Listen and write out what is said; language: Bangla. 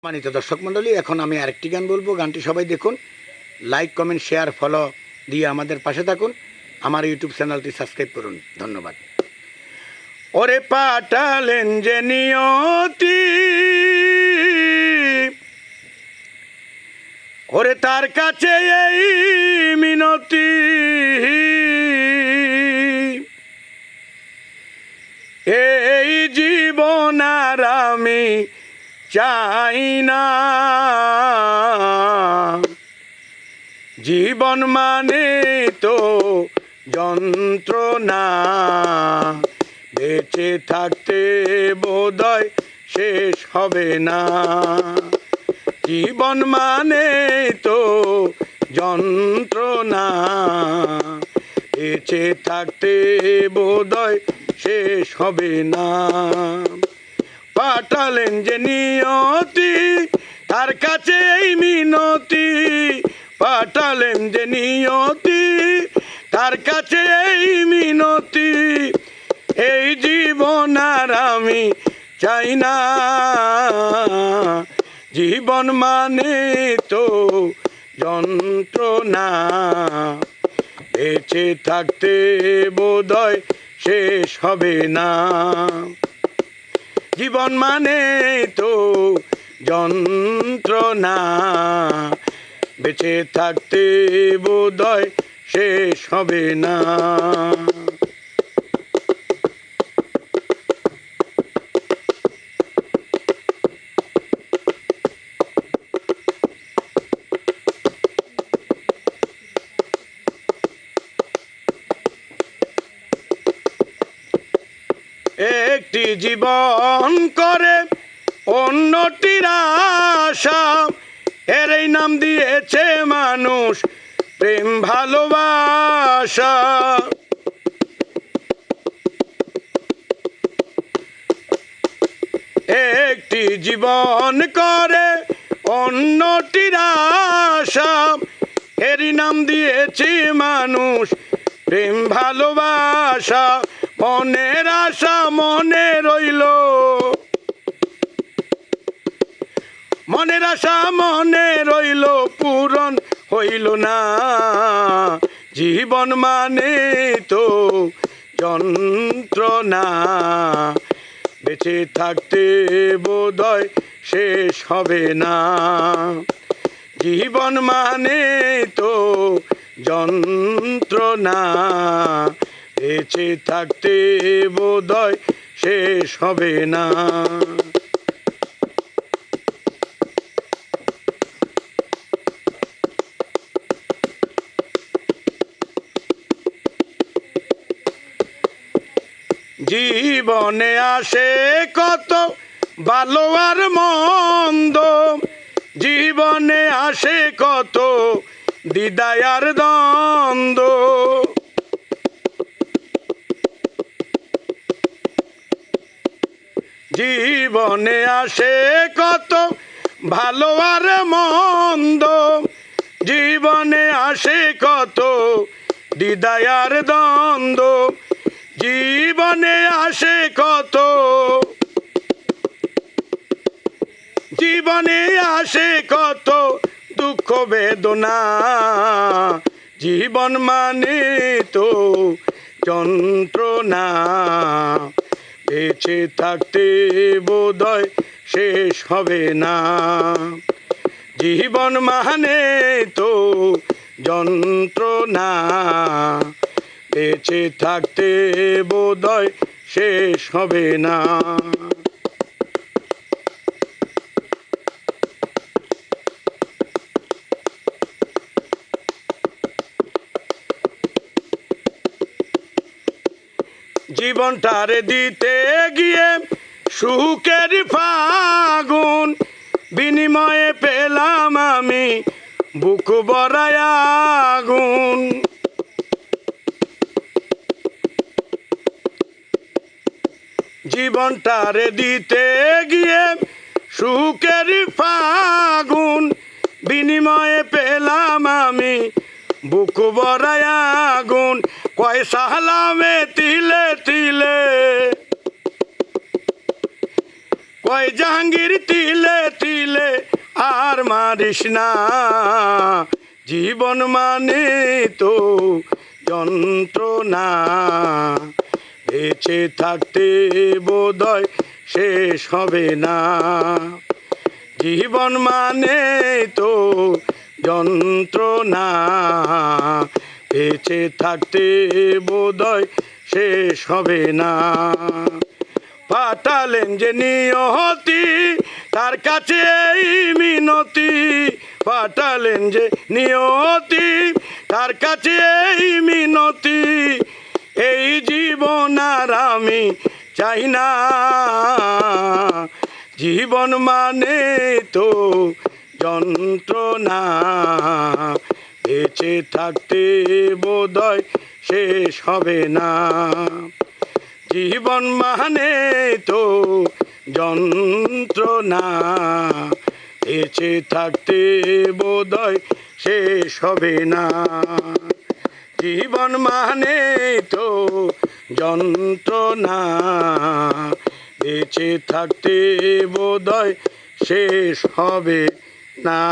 সম্মানিত দর্শক মণ্ডলী, এখন আমি আরেকটি গান বলবো। গানটি সবাই দেখুন, লাইক কমেন্ট শেয়ার ফলো দিয়ে আমাদের পাশে থাকুন। আমার ইউটিউব চ্যানেলটি সাবস্ক্রাইব করুন। ধন্যবাদ। ওরে পাঠালেন যে নিয়তি, ওরে তার কাছে এই মিনতি, এই জীবন আর আমি চাই না। জীবন মানে তো যন্ত্রণা, বেঁচে থাকতে বোধহয় শেষ হবে না। জীবন মানে তো যন্ত্রণা, বেঁচে থাকতে বোধহয় শেষ হবে না। পাঠালেন যে নিয়তি, তার কাছে এই মিনতি। পাঠালেন যে নিয়তি, তার কাছে এই মিনতি, এই জীবন আর আমি চাই না। জীবন মানে তো যন্ত্রণা, বেঁচে থাকতে বোধহয় শেষ হবে না। জীবন মানে তো যন্ত্রণা, বেঁচে থাকতে বোধহয় শেষ হবে না। একটি জীবন করে অন্যটির আশা, এর এই নাম দিয়েছে মানুষ প্রেম ভালোবাসা। একটি জীবন করে অন্যটির আশা, এরই নাম দিয়েছে মানুষ প্রেম ভালোবাসা। মনের আশা মনে রইল, মনের আশা মনে রইল, পূরণ হইল না। জীবন মানে তো যন্ত্রণা, বেঁচে থাকতে বোধহয় শেষ হবে না। জীবন মানে তো যন্ত্রণা, বেঁচে থাকতে বোধহয় শেষ হবে না। জীবনে আসে কত ভালো আর মন্দ, জীবনে আসে কত দ্বিধায় আর দ্বন্দ্ব। জীবনে আসে কত ভালো আর মন্দ, জীবনে আসে কত দ্বিধায় আর দ্বন্দ্ব। জীবনে আসে কত, জীবনে আসে কত দুঃখ বেদনা। জীবন মানে তো যন্ত্রণা, বেঁচে থাকতে বোধহয় শেষ হবে না। জীবন মানে তো যন্ত্রণা, বেঁচে থাকতে বোধহয় শেষ হবে না। জীবনটারে দিতে গিয়ে সুখের ফাগুন, বিনিময়ে পেলাম আমি বুক ভরায় আগুন। জীবনটারে দিতে গিয়ে সুখের ফাগুন, বিনিময়ে পেলাম আমি বুক ভরায় আগুন। কয় সালামে তিলে তিলে, ওই জাহাঙ্গীর তিলে তিলে আর মারিস না, জীবন মানে তো যন্ত্রণা, বেঁচে থাকতে বোধহয় শেষ হবে না। জীবন মানে তো যন্ত্রণা, বেঁচে থাকতে বোধহয় শেষ হবে না। পাঠালেন যে নিয়তি তার কাছে এই মিনতি, পাঠালেন যে নিয়তি তার কাছে এই মিনতি, এই জীবন আর আমি চাই না। জীবন মানে তো যন্ত্রণা, বেঁচে থাকতে বোধহয় শেষ হবে না। জীবন মানে তো যন্ত্রণা, বেঁচে থাকতে বোধহয় শেষ হবে না। জীবন মানে তো যন্ত্রণা, বেঁচে থাকতে বোধহয় শেষ হবে না।